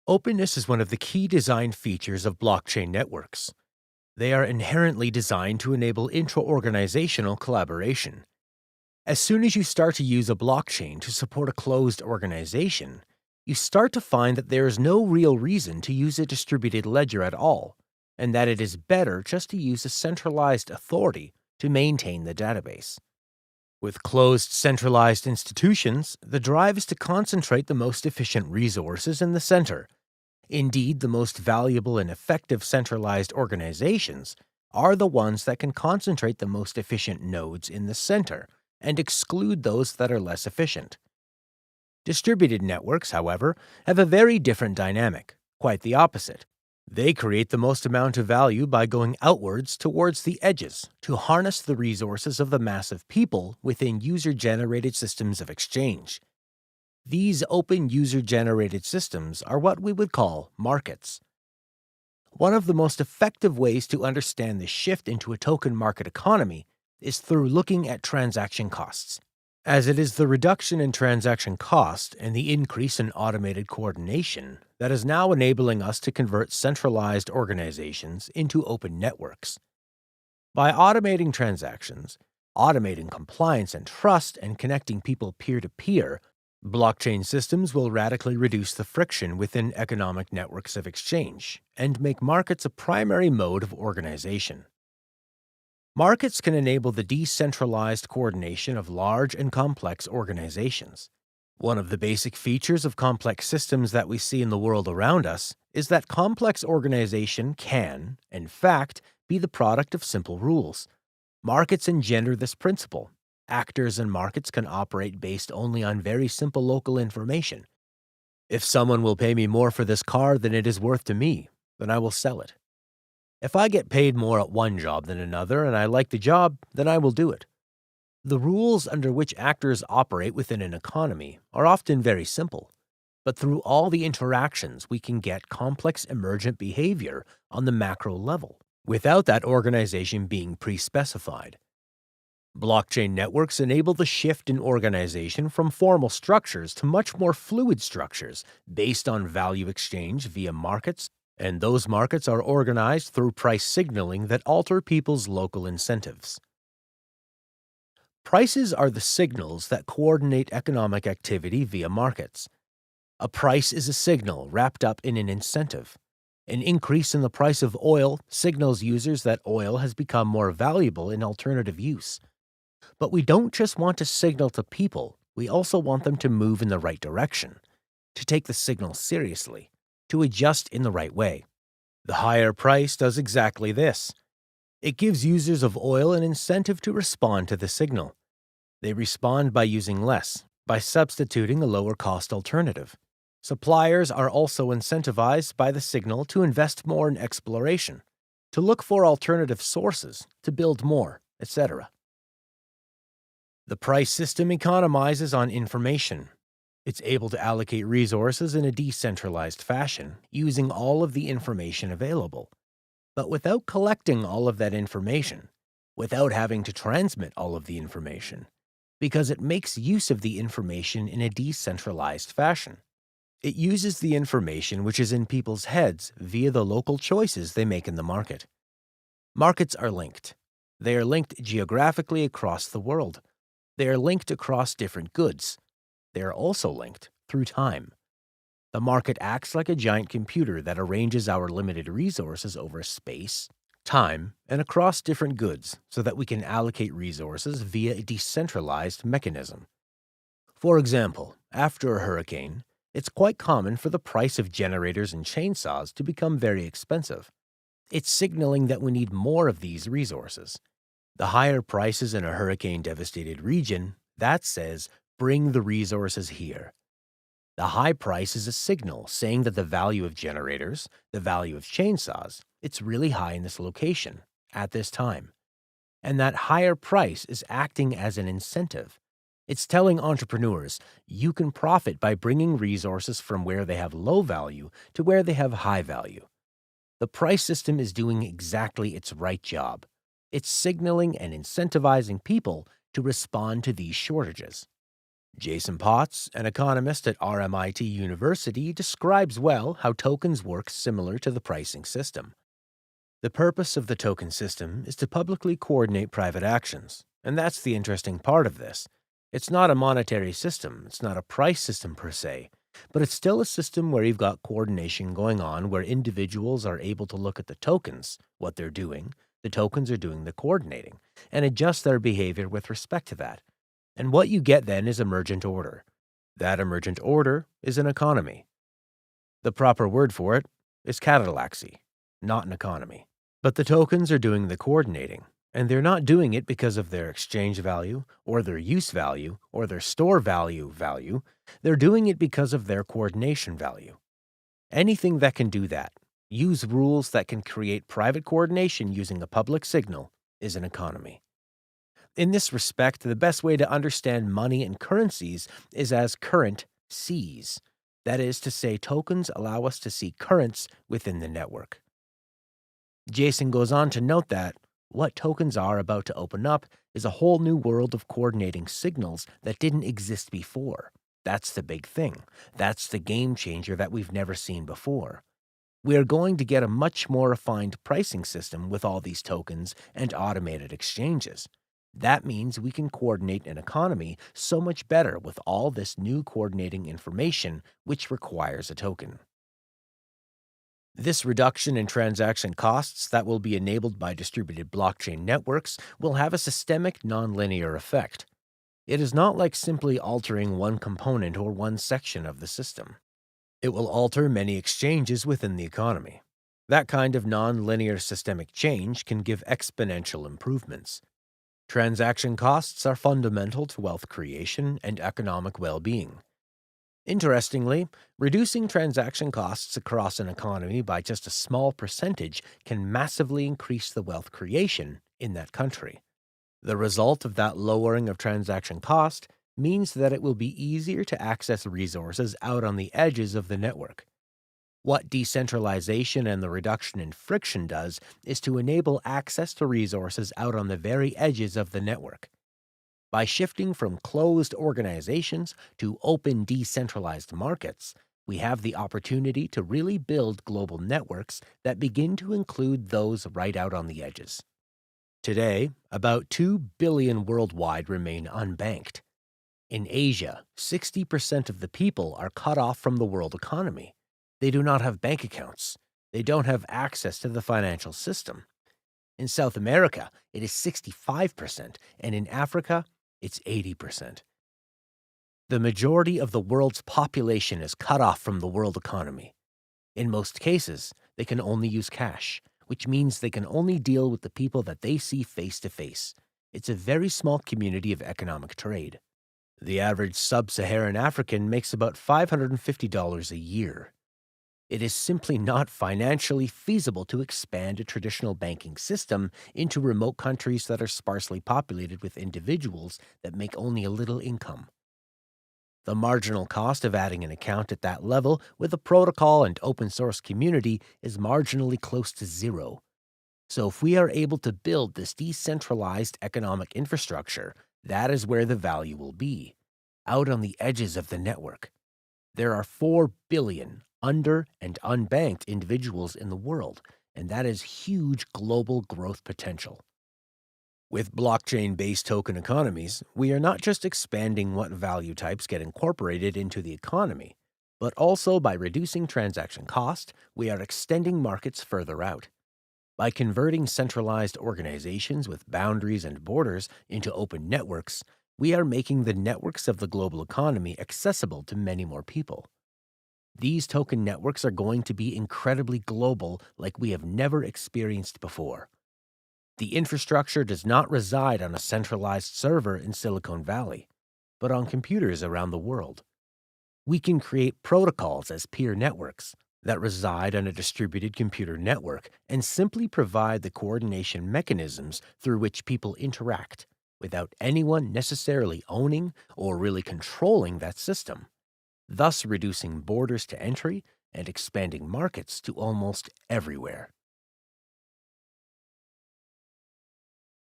Openness is one of the key design features of blockchain networks. They are inherently designed to enable intra-organizational collaboration. As soon as you start to use a blockchain to support a closed organization, you start to find that there is no real reason to use a distributed ledger at all, and that it is better just to use a centralized authority to maintain the database. With closed, centralized institutions, the drive is to concentrate the most efficient resources in the center. Indeed, the most valuable and effective centralized organizations are the ones that can concentrate the most efficient nodes in the center and exclude those that are less efficient. Distributed networks, however, have a very different dynamic, quite the opposite. They create the most amount of value by going outwards towards the edges to harness the resources of the mass of people within user-generated systems of exchange. These open user-generated systems are what we would call markets. One of the most effective ways to understand the shift into a token market economy is through looking at transaction costs, as it is the reduction in transaction cost and the increase in automated coordination that is now enabling us to convert centralized organizations into open networks. By automating transactions, automating compliance and trust, and connecting people peer-to-peer, blockchain systems will radically reduce the friction within economic networks of exchange and make markets a primary mode of organization. Markets can enable the decentralized coordination of large and complex organizations. One of the basic features of complex systems that we see in the world around us is that complex organization can, in fact, be the product of simple rules. Markets engender this principle. Actors in markets can operate based only on very simple local information. If someone will pay me more for this car than it is worth to me, then I will sell it. If I get paid more at one job than another and I like the job, then I will do it. The rules under which actors operate within an economy are often very simple, but through all the interactions we can get complex emergent behavior on the macro level, without that organization being pre-specified. Blockchain networks enable the shift in organization from formal structures to much more fluid structures based on value exchange via markets, and those markets are organized through price signaling that alter people's local incentives. Prices are the signals that coordinate economic activity via markets. A price is a signal wrapped up in an incentive. An increase in the price of oil signals users that oil has become more valuable in alternative use. But we don't just want to signal to people, we also want them to move in the right direction, to take the signal seriously, to adjust in the right way. The higher price does exactly this. It gives users of oil an incentive to respond to the signal. They respond by using less, by substituting a lower-cost alternative. Suppliers are also incentivized by the signal to invest more in exploration, to look for alternative sources, to build more, etc. The price system economizes on information. It's able to allocate resources in a decentralized fashion, using all of the information available. But without collecting all of that information, without having to transmit all of the information, because it makes use of the information in a decentralized fashion. It uses the information which is in people's heads via the local choices they make in the market. Markets are linked. They are linked geographically across the world. They are linked across different goods. They are also linked through time. The market acts like a giant computer that arranges our limited resources over space, time, and across different goods so that we can allocate resources via a decentralized mechanism. For example, after a hurricane, it's quite common for the price of generators and chainsaws to become very expensive. It's signaling that we need more of these resources. The higher prices in a hurricane-devastated region, that says, bring the resources here. The high price is a signal saying that the value of generators, the value of chainsaws, it's really high in this location, at this time. And that higher price is acting as an incentive. It's telling entrepreneurs, you can profit by bringing resources from where they have low value to where they have high value. The price system is doing exactly its right job. It's signaling and incentivizing people to respond to these shortages. Jason Potts, an economist at RMIT University, describes well how tokens work similar to the pricing system. The purpose of the token system is to publicly coordinate private actions, and that's the interesting part of this. It's not a monetary system, it's not a price system per se, but it's still a system where you've got coordination going on where individuals are able to look at the tokens, what they're doing, the tokens are doing the coordinating, and adjust their behavior with respect to that. And what you get then is emergent order. That emergent order is an economy. The proper word for it is catalaxy, not an economy. But the tokens are doing the coordinating, and they're not doing it because of their exchange value, or their use value, or their store value. They're doing it because of their coordination value. Anything that can do that, use rules that can create private coordination using a public signal, is an economy. In this respect, the best way to understand money and currencies is as current sees. That is to say, tokens allow us to see currents within the network. Jason goes on to note that what tokens are about to open up is a whole new world of coordinating signals that didn't exist before. That's the big thing. That's the game changer that we've never seen before. We are going to get a much more refined pricing system with all these tokens and automated exchanges. That means we can coordinate an economy so much better with all this new coordinating information, which requires a token. This reduction in transaction costs that will be enabled by distributed blockchain networks will have a systemic nonlinear effect. It is not like simply altering one component or one section of the system. It will alter many exchanges within the economy. That kind of nonlinear systemic change can give exponential improvements. Transaction costs are fundamental to wealth creation and economic well-being. Interestingly, reducing transaction costs across an economy by just a small percentage can massively increase the wealth creation in that country. The result of that lowering of transaction cost means that it will be easier to access resources out on the edges of the network. What decentralization and the reduction in friction does is to enable access to resources out on the very edges of the network. By shifting from closed organizations to open decentralized markets, we have the opportunity to really build global networks that begin to include those right out on the edges. Today, about 2 billion worldwide remain unbanked. In Asia, 60% of the people are cut off from the world economy. They do not have bank accounts. They don't have access to the financial system. In South America, it is 65%, and in Africa, it's 80%. The majority of the world's population is cut off from the world economy. In most cases, they can only use cash, which means they can only deal with the people that they see face to face. It's a very small community of economic trade. The average sub-Saharan African makes about $550 a year. It is simply not financially feasible to expand a traditional banking system into remote countries that are sparsely populated with individuals that make only a little income. The marginal cost of adding an account at that level with a protocol and open source community is marginally close to zero. So if we are able to build this decentralized economic infrastructure, that is where the value will be, out on the edges of the network. There are 4 billion under and unbanked individuals in the world, and that is huge global growth potential. With blockchain-based token economies, we are not just expanding what value types get incorporated into the economy, but also by reducing transaction cost, we are extending markets further out. By converting centralized organizations with boundaries and borders into open networks, we are making the networks of the global economy accessible to many more people. These token networks are going to be incredibly global like we have never experienced before. The infrastructure does not reside on a centralized server in Silicon Valley, but on computers around the world. We can create protocols as peer networks that reside on a distributed computer network and simply provide the coordination mechanisms through which people interact without anyone necessarily owning or really controlling that system, thus reducing borders to entry and expanding markets to almost everywhere.